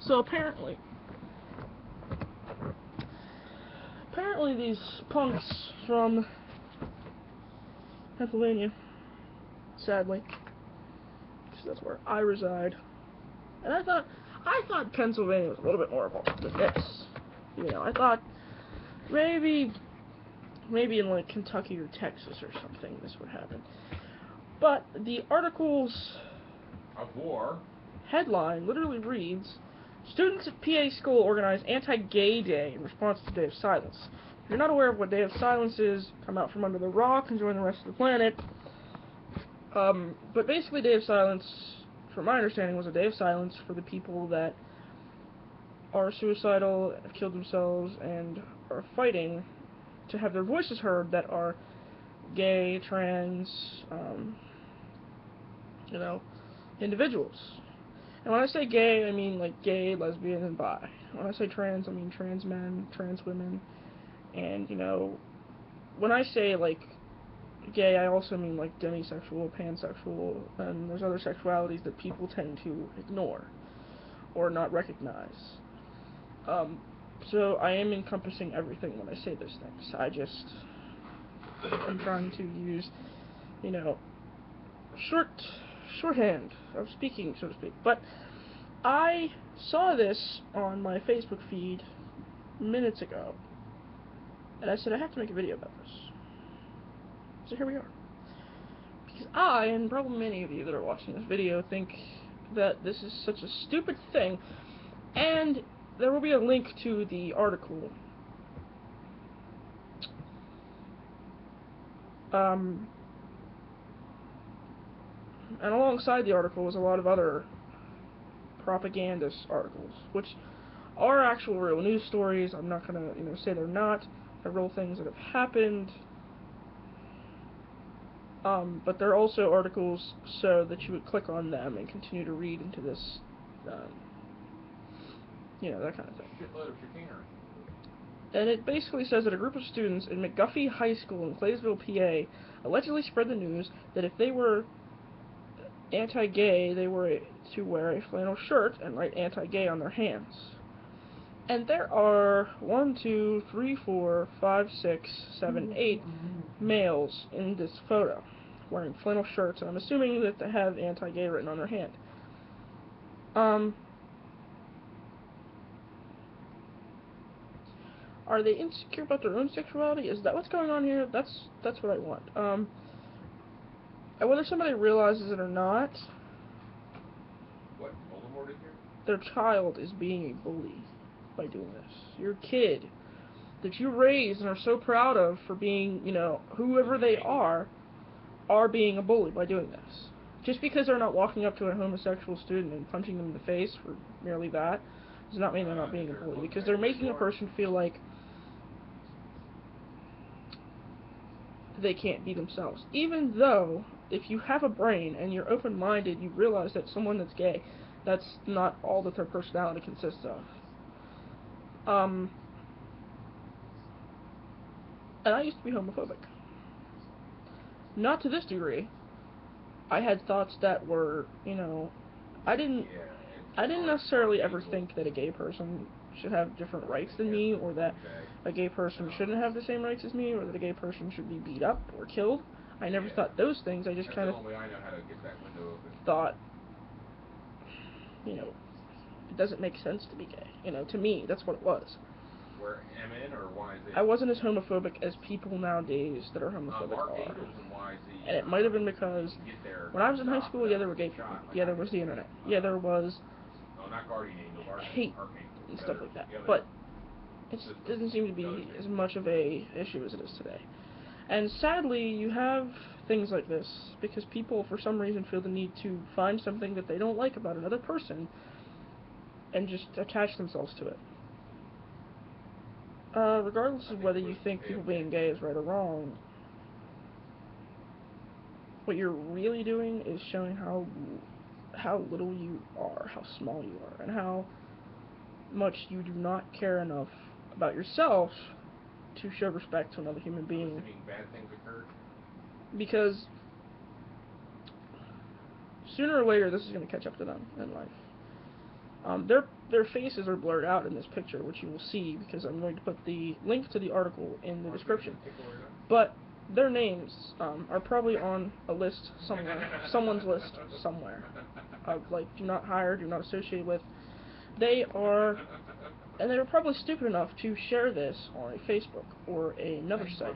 So apparently these punks from Pennsylvania, sadly, because that's where I reside, and I thought Pennsylvania was a little bit more involved than this. You know, I thought maybe in like Kentucky or Texas or something this would happen. But the article's of war headline literally reads, "Students at PA school organize anti-gay day in response to Day of Silence." If you're not aware of what Day of Silence is, come out from under the rock and join the rest of the planet. But basically Day of Silence, from my understanding, was a day of silence for the people that are suicidal, have killed themselves, and are fighting to have their voices heard, that are gay, trans, individuals. And when I say gay, I mean like gay, lesbian, and bi. When I say trans, I mean trans men, trans women, and, when I say like gay, I also mean like demisexual, pansexual, and there's other sexualities that people tend to ignore or not recognize. So I am encompassing everything when I say those things. I'm trying to use, shorthand of speaking, so to speak. But I saw this on my Facebook feed minutes ago, and I said I have to make a video about this. So here we are. Because I, and probably many of you that are watching this video, think that this is such a stupid thing, and there will be a link to the article. And alongside the article was a lot of other propagandist articles, which are actual real news stories. I'm not gonna, say they're not. They're real things that have happened. But they're also articles so that you would click on them and continue to read into this, that kind of thing. Shitload of chicanery. And it basically says that a group of students in McGuffey High School in Claysville, PA, allegedly spread the news that if they were anti-gay, they were to wear a flannel shirt and write anti-gay on their hands. And there are 1, 2, 3, 4, 5, 6, 7, 8 males in this photo wearing flannel shirts, and I'm assuming that they have anti-gay written on their hand. Are they insecure about their own sexuality? Is that what's going on here? That's what I want. And whether somebody realizes it or not, what Voldemort did here? Their child is being a bully by doing this. Your kid that you raised and are so proud of for being, whoever they are being a bully by doing this. Just because they're not walking up to a homosexual student and punching them in the face for merely that does not mean they're not being a bully, because they're making a person feel like they can't be themselves. Even though, if you have a brain and you're open-minded, you realize that someone that's gay, that's not all that their personality consists of. And I used to be homophobic. Not to this degree. I had thoughts that were, I didn't necessarily ever think that a gay person should have different rights than me, or that a gay person shouldn't have the same rights as me, or that a gay person should be beat up or killed. I never thought those things. I just kind of thought, it doesn't make sense to be gay. To me, that's what it was. Where MN or YZ? I wasn't as homophobic as people nowadays that are homophobic are. And it might have been because when I was in high school, there were gay people. There was the internet. There was hate and stuff like that. But it doesn't seem to be as much of a issue as it is today. And sadly, you have things like this because people, for some reason, feel the need to find something that they don't like about another person and just attach themselves to it. Regardless of whether you think people being gay is right or wrong, what you're really doing is showing how little you are, how small you are, and how much you do not care enough about yourself to show respect to another human being. Bad things occurred? Because Sooner or later, this is going to catch up to them in life. Their faces are blurred out in this picture, which you will see because I'm going to put the link to the article in the description. But their names are probably on a list somewhere, someone's list somewhere, of like do not hire, do not associate with. They are, and they were probably stupid enough to share this on a Facebook or another site.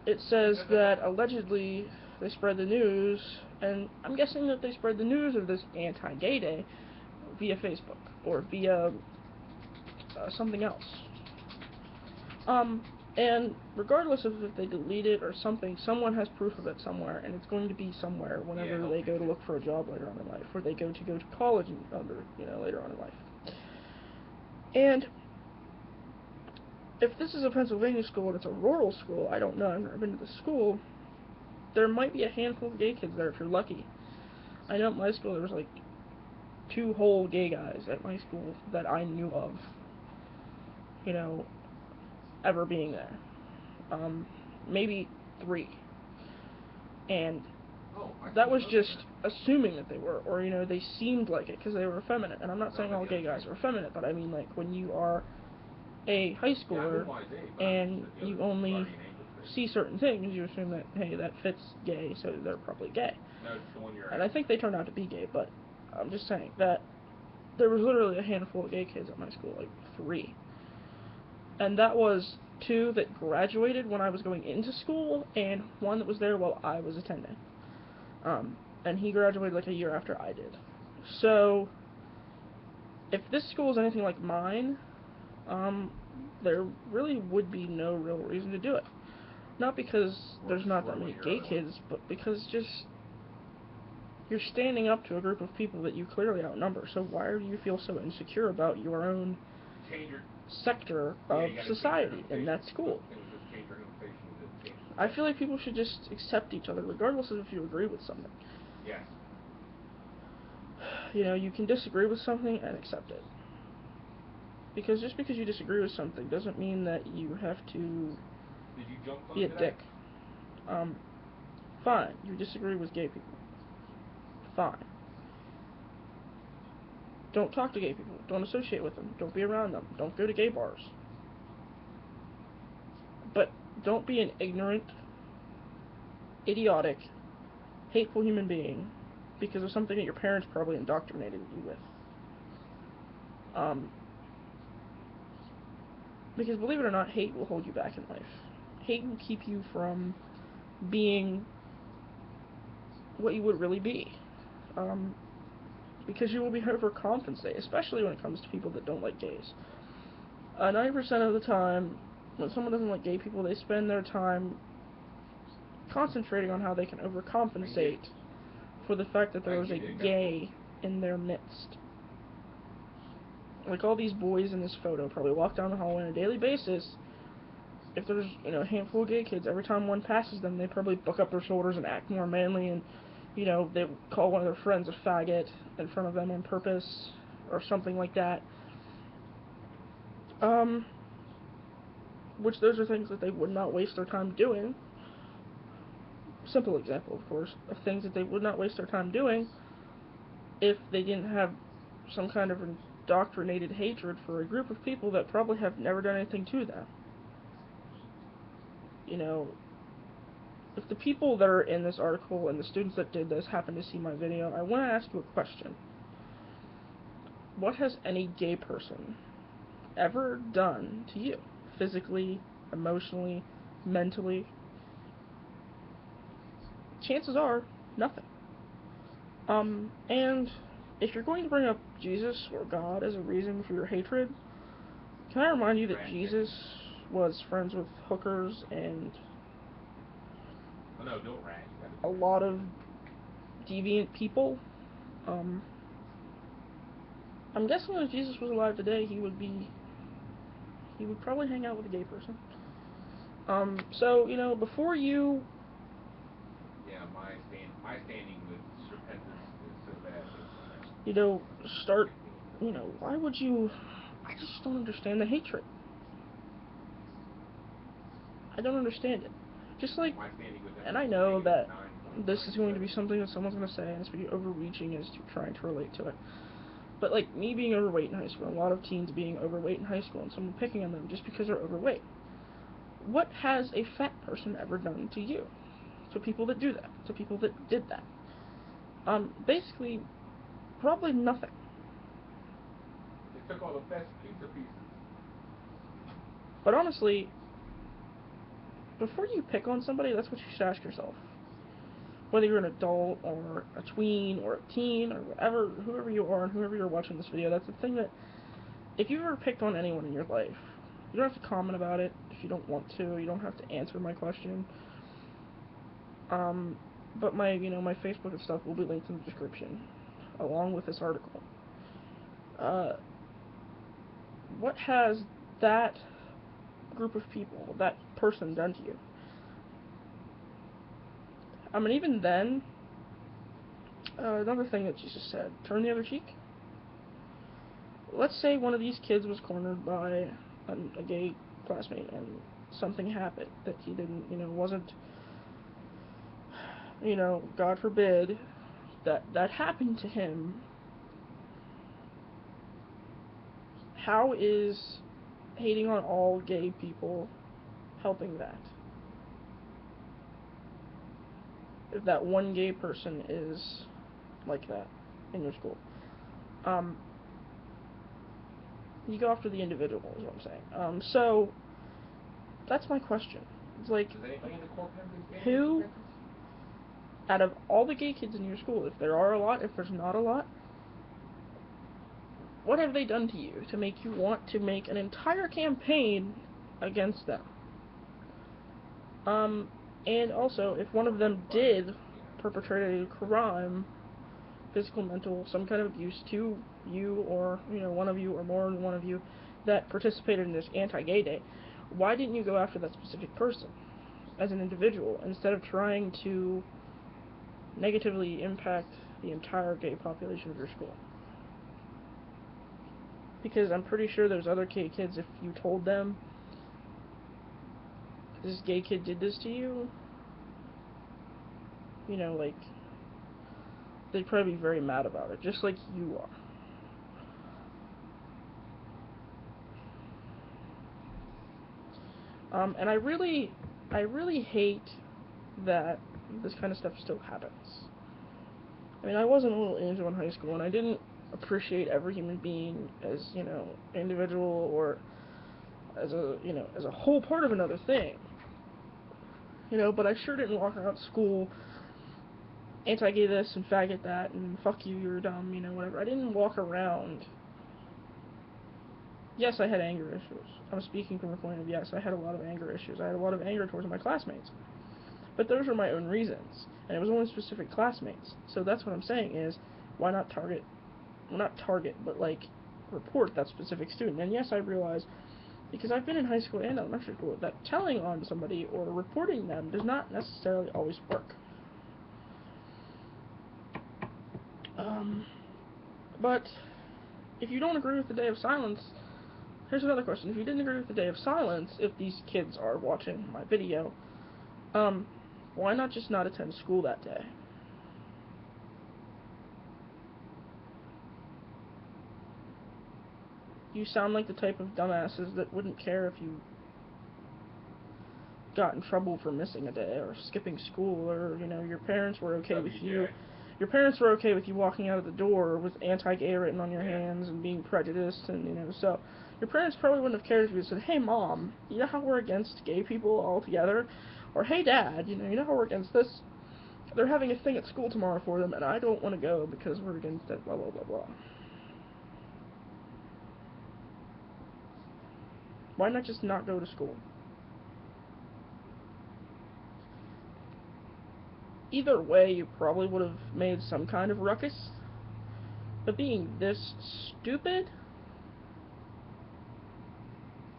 It says that allegedly they spread the news, and I'm guessing that they spread the news of this anti-gay day via Facebook or via something else. And regardless of if they delete it or something, someone has proof of it somewhere, and it's going to be somewhere whenever they go to look for a job later on in life, or they go to college later on in life. And if this is a Pennsylvania school and it's a rural school, I don't know, I've never been to the school, there might be a handful of gay kids there if you're lucky. I know at my school there was like 2 whole gay guys at my school that I knew of, ever being there. Maybe 3. And that was just assuming that they were, or, they seemed like it because they were effeminate. And I'm not saying all gay guys are effeminate, but I mean, like, when you are a high schooler and you only see certain things, you assume that, hey, that fits gay, so they're probably gay. And I think they turned out to be gay, but I'm just saying that there was literally a handful of gay kids at my school, like 3. And that was 2 that graduated when I was going into school, and 1 that was there while I was attending. And he graduated like a year after I did. So, if this school is anything like mine, there really would be no real reason to do it. Not because there's not that many gay kids, but because just you're standing up to a group of people that you clearly outnumber. So why do you feel so insecure about your own sector of society in that school? I feel like people should just accept each other, regardless of if you agree with something. Yes. You can disagree with something and accept it. Because just because you disagree with something doesn't mean that you have to be a dick. Fine, you disagree with gay people. Fine. Don't talk to gay people. Don't associate with them. Don't be around them. Don't go to gay bars. But don't be an ignorant, idiotic, hateful human being because of something that your parents probably indoctrinated you with. Because believe it or not, hate will hold you back in life. Hate will keep you from being what you would really be. Because you will be overcompensated, especially when it comes to people that don't like gays. 90% of the time, when someone doesn't like gay people, they spend their time concentrating on how they can overcompensate for the fact that there is a gay in their midst. Like all these boys in this photo probably walk down the hallway on a daily basis. If there's, a handful of gay kids, every time one passes them, they probably buck up their shoulders and act more manly, and, they call one of their friends a faggot in front of them on purpose, or something like that. Which those are things that they would not waste their time doing. Simple example, of course, of things that they would not waste their time doing if they didn't have some kind of indoctrinated hatred for a group of people that probably have never done anything to them. If the people that are in this article and the students that did this happen to see my video, I want to ask you a question. What has any gay person ever done to you? Physically, emotionally, mentally? Chances are, nothing. And if you're going to bring up Jesus or God as a reason for your hatred, can I remind you that Jesus was friends with hookers and a lot of deviant people? I'm guessing if Jesus was alive today, he would probably hang out with a gay person. So, before you... Yeah, my standing with repentance is so bad. Start, why would you... I just don't understand the hatred. I don't understand it. Just like, and I know that this is going to be something that someone's going to say, and it's going to be overreaching as to trying to relate to it. But, like, me being overweight in high school, a lot of teens being overweight in high school, and someone picking on them just because they're overweight. What has a fat person ever done to you? To people that do that. To people that did that. Basically, probably nothing. They took all the best pizza pieces. But honestly, before you pick on somebody, that's what you should ask yourself. Whether you're an adult, or a tween, or a teen, or whatever, whoever you are, and whoever you're watching this video, that's the thing that, if you've ever picked on anyone in your life, you don't have to comment about it if you don't want to. You don't have to answer my question. But my Facebook and stuff will be linked in the description, along with this article. What has that group of people, that person, done to you? And even then, another thing that Jesus said, turn the other cheek. Let's say one of these kids was cornered by a gay classmate, and something happened that he didn't, wasn't, God forbid, that happened to him. How is hating on all gay people helping that? If that one gay person is like that in your school. You go after the individual, is what I'm saying. So, that's my question. It's like, who, out of all the gay kids in your school, if there are a lot, if there's not a lot, what have they done to you to make you want to make an entire campaign against them? And also, if one of them did perpetrate a crime, physical, mental, some kind of abuse to you, or, one of you, or more than one of you, that participated in this anti-gay day, why didn't you go after that specific person as an individual, instead of trying to negatively impact the entire gay population of your school? Because I'm pretty sure there's other gay kids, if you told them, this gay kid did this to you, like, they'd probably be very mad about it, just like you are. And I really hate that this kind of stuff still happens. I mean, I wasn't a little angel in high school, and I didn't appreciate every human being as, individual, or as a whole part of another thing. But I sure didn't walk around school anti-gay this and faggot that and fuck you, you're dumb, whatever. I didn't walk around. Yes, I had anger issues. I'm speaking from a point of, yes, I had a lot of anger issues. I had a lot of anger towards my classmates. But those were my own reasons, and it was only specific classmates. So that's what I'm saying is, why not target, well, not target, but, like, report that specific student? And yes, I realize, because I've been in high school and elementary school, that telling on somebody or reporting them does not necessarily always work. But if you don't agree with the day of silence, here's another question. If you didn't agree with the day of silence, if these kids are watching my video, why not just not attend school that day? You sound like the type of dumbasses that wouldn't care if you got in trouble for missing a day or skipping school, or, your parents were okay with you. Your parents were okay with you walking out of the door with anti-gay written on your hands and being prejudiced, and, so your parents probably wouldn't have cared if you said, hey, Mom, you know how we're against gay people altogether? Or, hey, Dad, you know how we're against this? They're having a thing at school tomorrow for them, and I don't want to go because we're against it, blah, blah, blah, blah. Why not just not go to school? Either way, you probably would have made some kind of ruckus. But being this stupid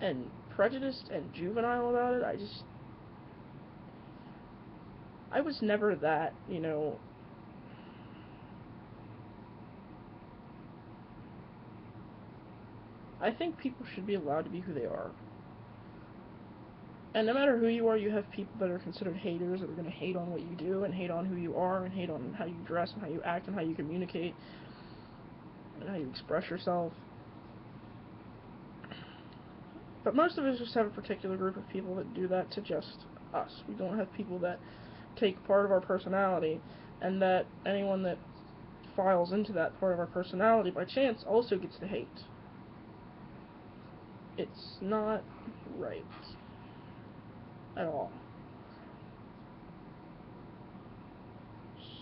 and prejudiced and juvenile about it, I was never that, I think people should be allowed to be who they are. And no matter who you are, you have people that are considered haters that are going to hate on what you do and hate on who you are and hate on how you dress and how you act and how you communicate and how you express yourself. But most of us just have a particular group of people that do that to just us. We don't have people that take part of our personality, and that anyone that files into that part of our personality by chance also gets to hate. It's not right at all.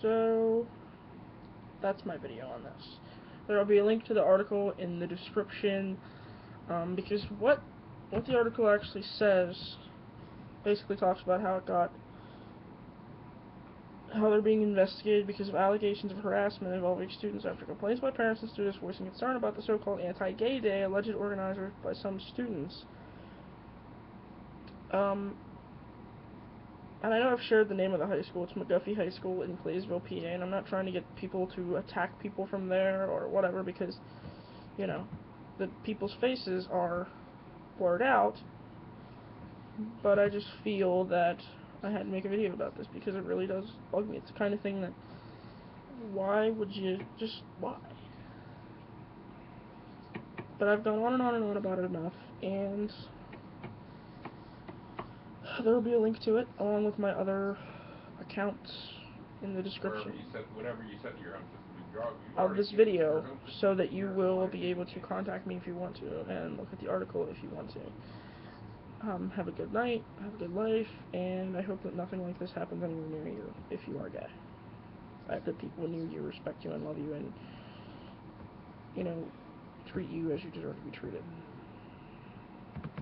So that's my video on this. There will be a link to the article in the description, because what the article actually says basically talks about how they're being investigated because of allegations of harassment involving students after complaints by parents and students voicing concern about the so-called anti-gay day alleged organized by some students. And I know I've shared the name of the high school. It's McGuffey High School in Claysville, PA, and I'm not trying to get people to attack people from there or whatever, because, you know, the people's faces are blurred out, but I just feel that I had to make a video about this because it really does bug me. It's the kind of thing that, why would you, just why? But I've gone on and on and on about it enough, and there will be a link to it along with my other accounts in the description of this video, so that you will be able to contact me if you want to and look at the article if you want to. Have a good night, have a good life, and I hope that nothing like this happens anywhere near you if you are gay. I hope that people near you respect you and love you and, you know, treat you as you deserve to be treated.